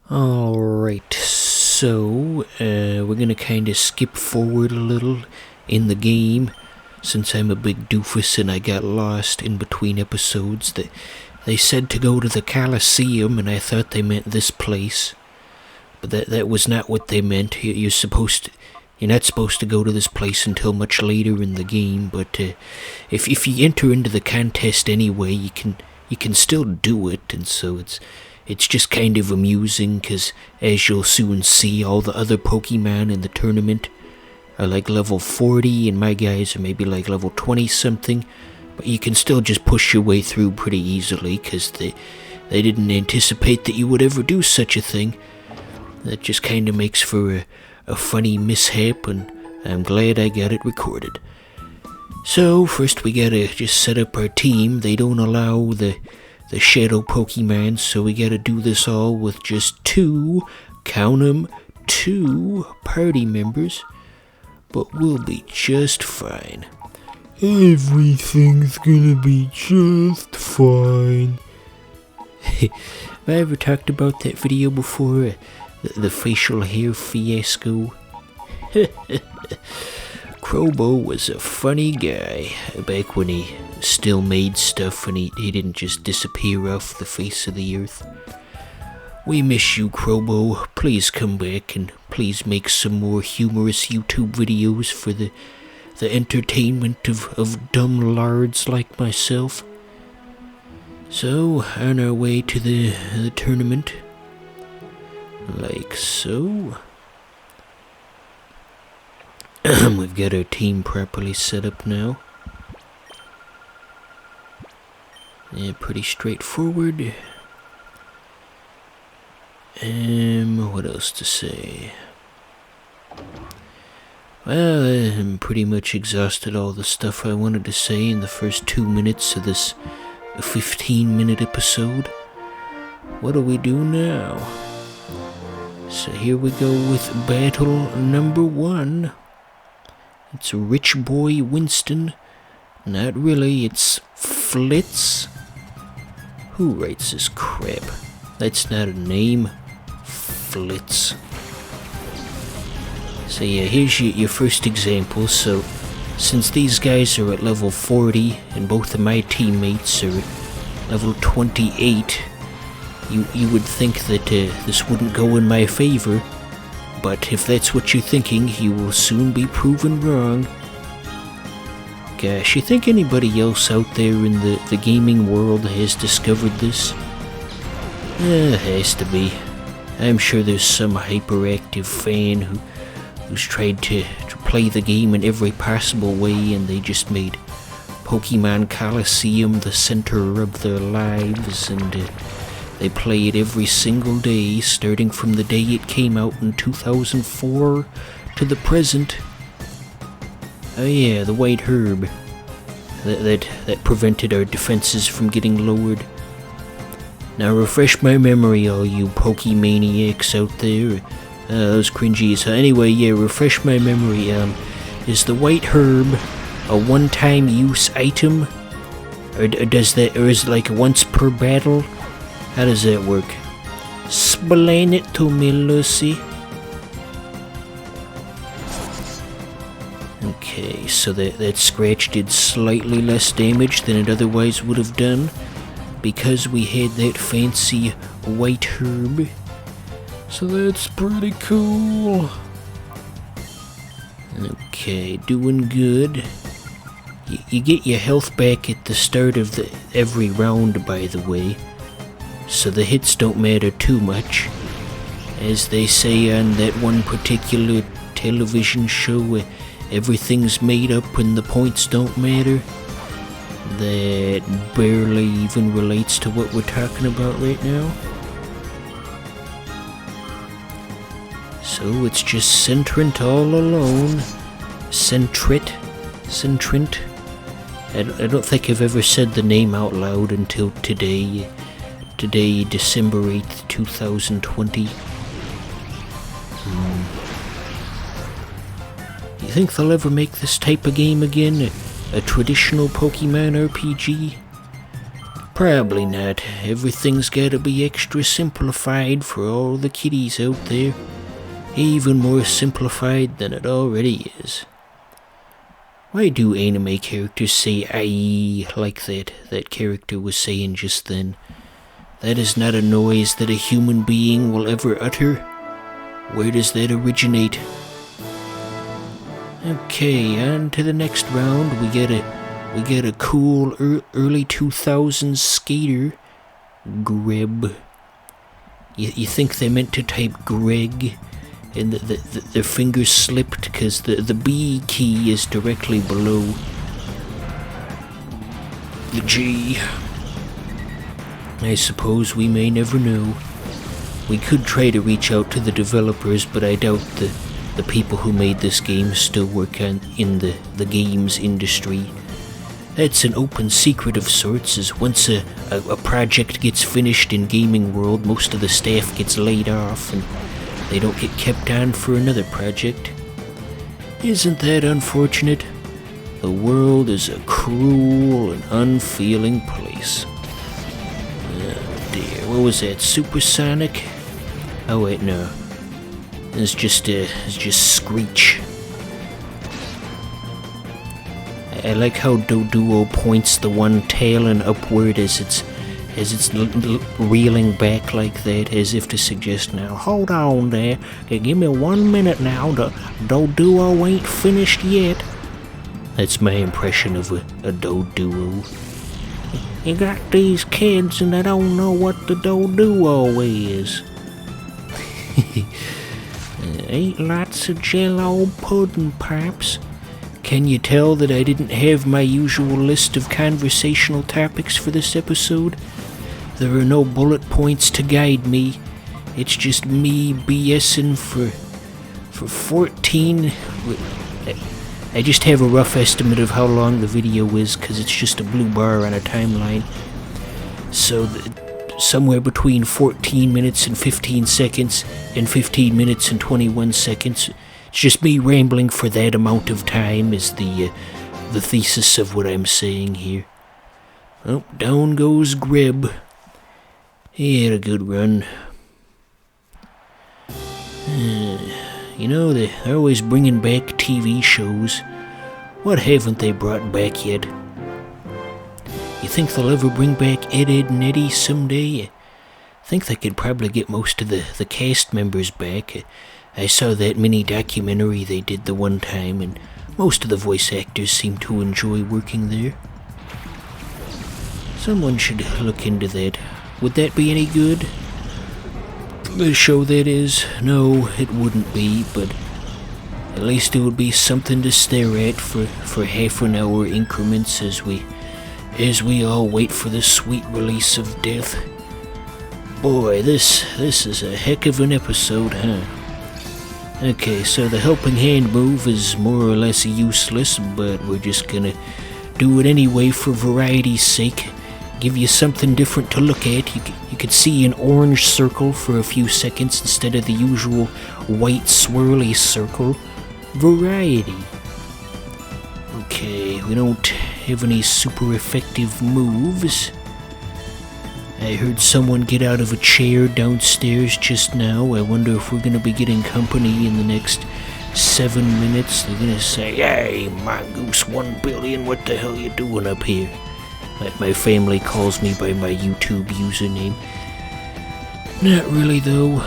Alright, so we're gonna kind of skip forward a little in the game since I'm a big doofus and I got lost in between episodes. They said to go to the Colosseum and I thought they meant this place, but that was not what they meant. You're not supposed to go to this place until much later in the game, but if you enter into the contest anyway, you can still do it, and so it's just kind of amusing, because as you'll soon see, all the other Pokemon in the tournament are like level 40, and my guys are maybe like level 20 something, but you can still just push your way through pretty easily, because they didn't anticipate that you would ever do such a thing. That just kind of makes for a funny mishap, and I'm glad I got it recorded. So, first we gotta just set up our team. They don't allow the shadow Pokemon, so we gotta do this all with just count 'em, two party members. But we'll be just fine. Everything's gonna be just fine. Have I ever talked about that video before? The facial hair fiasco? Crobo was a funny guy back when he still made stuff and he didn't just disappear off the face of the earth. We miss you, Crobo. Please come back and please make some more humorous YouTube videos for the entertainment of dumb lards like myself. So, on our way to the tournament, like so. We've got our team properly set up now. Yeah, pretty straightforward. What else to say? Well, I'm pretty much exhausted all the stuff I wanted to say in the first 2 minutes of this 15-minute episode. What do we do now? So here we go with battle number 1. It's Rich Boy Winston. Not really, it's Flitz. Who writes this crap? That's not a name. Flitz. So yeah, here's your first example. So, since these guys are at level 40 and both of my teammates are at level 28, you would think that this wouldn't go in my favor, but if that's what you're thinking, you will soon be proven wrong. Gosh, you think anybody else out there in the gaming world has discovered this? Has to be. I'm sure there's some hyperactive fan who's tried to play the game in every possible way, and they just made Pokemon Colosseum the center of their lives, and they play it every single day, starting from the day it came out in 2004 to the present. Oh yeah, the white herb. That prevented our defenses from getting lowered. Now refresh my memory, all you Pokemaniacs out there. Those cringies. Anyway, yeah, refresh my memory. Is the white herb a one-time use item? Or is it like once per battle? How does that work? Explain it to me, Lucy. Okay, so that scratch did slightly less damage than it otherwise would have done, because we had that fancy white herb. So that's pretty cool. Okay, doing good. You get your health back at the start of every round, by the way, so the hits don't matter too much. As they say on that one particular television show, everything's made up when the points don't matter. That barely even relates to what we're talking about right now. So it's just Centrint all alone. Centrint. I don't think I've ever said the name out loud until today. Today, December 8th, 2020. You think they'll ever make this type of game again? A traditional Pokemon RPG? Probably not. Everything's gotta be extra simplified for all the kiddies out there. Even more simplified than it already is. Why do anime characters say "aye" like that character was saying just then? That is not a noise that a human being will ever utter. Where does that originate? Okay, on to the next round. We get a cool early 2000s skater, Greb. You think they meant to type Greg, and their fingers slipped because the B key is directly below the G. I suppose we may never know. We could try to reach out to the developers, but I doubt the people who made this game still work in the games industry. That's an open secret of sorts, as once a project gets finished in gaming world, most of the staff gets laid off and they don't get kept on for another project. Isn't that unfortunate? The world is a cruel and unfeeling place. Oh dear, what was that, supersonic? Oh wait, no. It's just Screech. I like how Doduo points the one tailing upward as it's reeling back like that, as if to suggest, now hold on there, give me 1 minute now, the Doduo ain't finished yet. That's my impression of a Doduo. You got these kids and they don't know what the Doduo is. Ain't lots of Jell-O pudding, perhaps. Can you tell that I didn't have my usual list of conversational topics for this episode? There are no bullet points to guide me. It's just me BSing for 14... I just have a rough estimate of how long the video is, because it's just a blue bar on a timeline. So, somewhere between 14 minutes and 15 seconds, and 15 minutes and 21 seconds. It's just me rambling for that amount of time is the thesis of what I'm saying here. Oh, down goes Greb. He had a good run. You know, they're always bringing back TV shows. What haven't they brought back yet? You think they'll ever bring back Ed, Edd n Eddy someday? I think they could probably get most of the cast members back. I saw that mini documentary they did the one time, and most of the voice actors seem to enjoy working there. Someone should look into that. Would that be any good? The show, that is? No, it wouldn't be, but at least it would be something to stare at for half an hour increments as we all wait for the sweet release of death. Boy, this is a heck of an episode, huh? Okay, so the helping hand move is more or less useless, but we're just gonna do it anyway for variety's sake. Give you something different to look at. You could see an orange circle for a few seconds instead of the usual white swirly circle. Variety. Okay, we don't have any super effective moves. I heard someone get out of a chair downstairs just now. I wonder if we're gonna be getting company in the next 7 minutes. They're gonna say, "Hey, Mongoose 1 billion, what the hell you doing up here?" Like my family calls me by my YouTube username. Not really, though.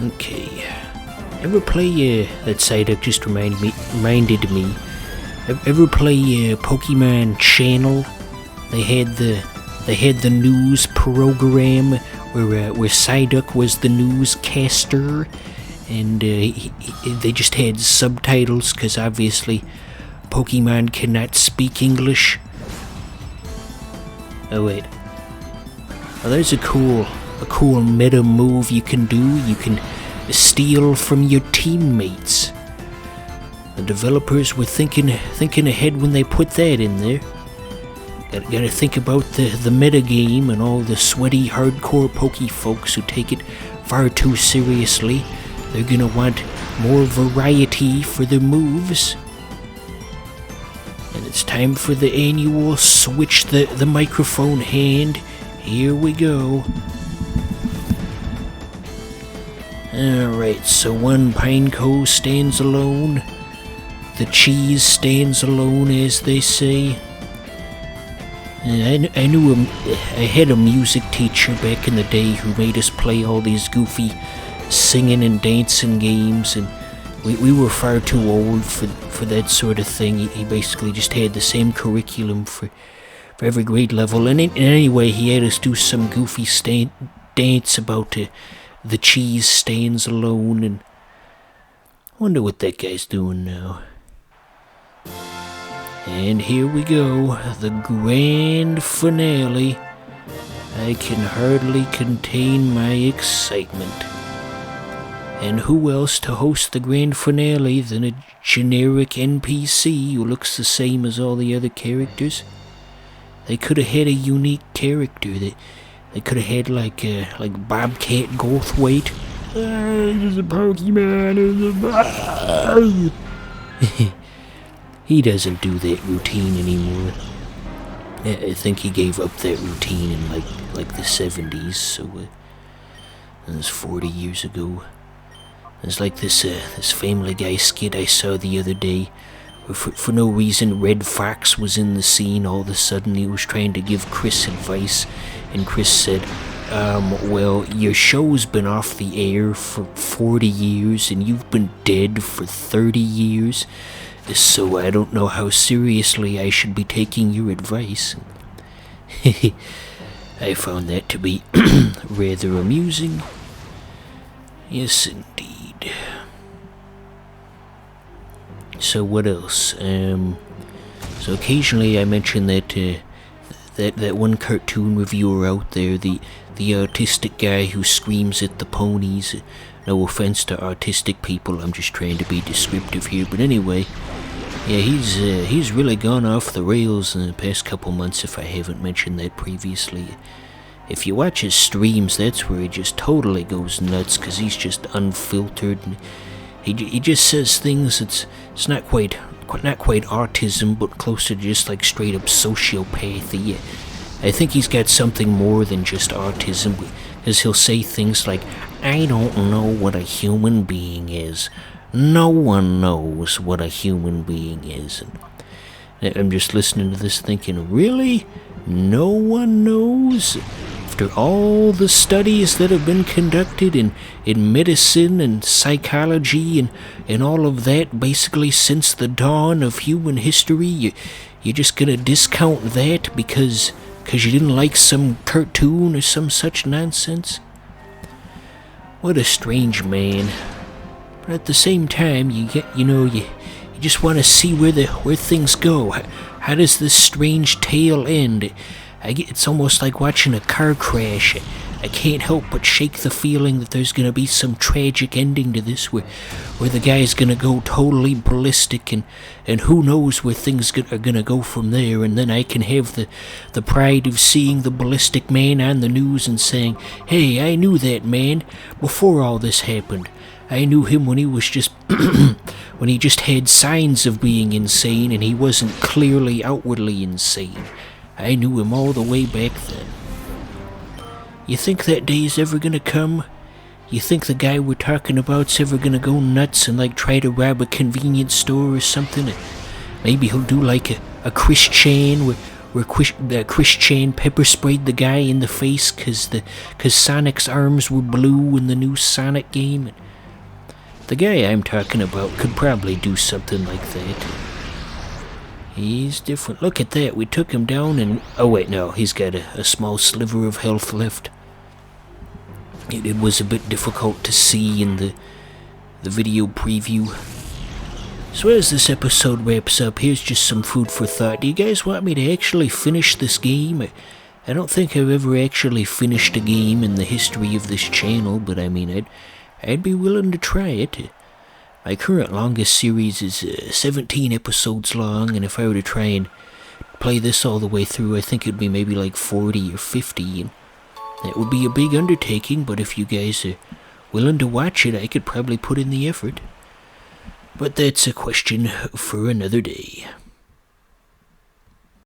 Okay. Ever play, that Psyduck just reminded me. Ever play Pokemon Channel? They had the news program where Psyduck was the newscaster, and they just had subtitles because obviously Pokemon cannot speak English. Oh wait. Oh, there's a cool meta move you can do. You can steal from your teammates. The developers were thinking ahead when they put that in there. Gotta think about the meta game and all the sweaty, hardcore Poke folks who take it far too seriously. They're gonna want more variety for their moves. And It's time for the annual switch the microphone hand. Here we go. Alright, so one pineco stands alone. The cheese stands alone, as they say. I knew I had a music teacher back in the day who made us play all these goofy singing and dancing games, and we were far too old for that sort of thing. He basically just had the same curriculum for every grade level, and anyway, he had us do some goofy dance about the cheese stands alone, and I wonder what that guy's doing now. And here we go, the grand finale. I can hardly contain my excitement. And who else to host the grand finale than a generic NPC who looks the same as all the other characters? They could have had a unique character. They could have had like Bobcat Goldthwait. There's a Pokemon in the He doesn't do that routine anymore. I think he gave up that routine in like the 70s, so that was 40 years ago. There's like this Family Guy skit I saw the other day, where for no reason Red Fox was in the scene. All of a sudden he was trying to give Chris advice, and Chris said, well, your show's been off the air for 40 years, and you've been dead for 30 years, so I don't know how seriously I should be taking your advice. I found that to be rather amusing. Yes, indeed. So what else? So occasionally I mention that one cartoon reviewer out there, the autistic guy who screams at the ponies. No offense to autistic people, I'm just trying to be descriptive here. But anyway, yeah, he's really gone off the rails in the past couple months, if I haven't mentioned that previously. If you watch his streams, that's where he just totally goes nuts, because he's just unfiltered. And he just says things that's it's not quite autism, but closer to just like straight up sociopathy. I think he's got something more than just autism, because he'll say things like, I don't know what a human being is. No one knows what a human being is. And I'm just listening to this thinking, really? No one knows? After all the studies that have been conducted in medicine and psychology and all of that, basically since the dawn of human history, you're just gonna discount that because you didn't like some cartoon or some such nonsense? What a strange man. But at the same time, you just want to see where things go. How does this strange tale end? It's almost like watching a car crash. I can't help but shake the feeling that there's going to be some tragic ending to this where the guy's going to go totally ballistic and who knows where things are going to go from there, and then I can have the pride of seeing the ballistic man on the news and saying, hey, I knew that man before all this happened. I knew him when he was just when he just had signs of being insane and he wasn't clearly outwardly insane. I knew him all the way back then. You think that day's ever gonna come? You think the guy we're talking about's ever gonna go nuts and like try to rob a convenience store or something? Maybe he'll do like a Chris Chan where Chris Chan pepper sprayed the guy in the face cause Sonic's arms were blue in the new Sonic game. The guy I'm talking about could probably do something like that. He's different. Look at that. We took him down and... Oh, wait, no. He's got a small sliver of health left. It was a bit difficult to see in the video preview. So as this episode wraps up, here's just some food for thought. Do you guys want me to actually finish this game? I don't think I've ever actually finished a game in the history of this channel, but I mean, I'd be willing to try it. My current longest series is 17 episodes long, and if I were to try and play this all the way through, I think it'd be maybe like 40 or 50, and that would be a big undertaking, but if you guys are willing to watch it, I could probably put in the effort. But that's a question for another day.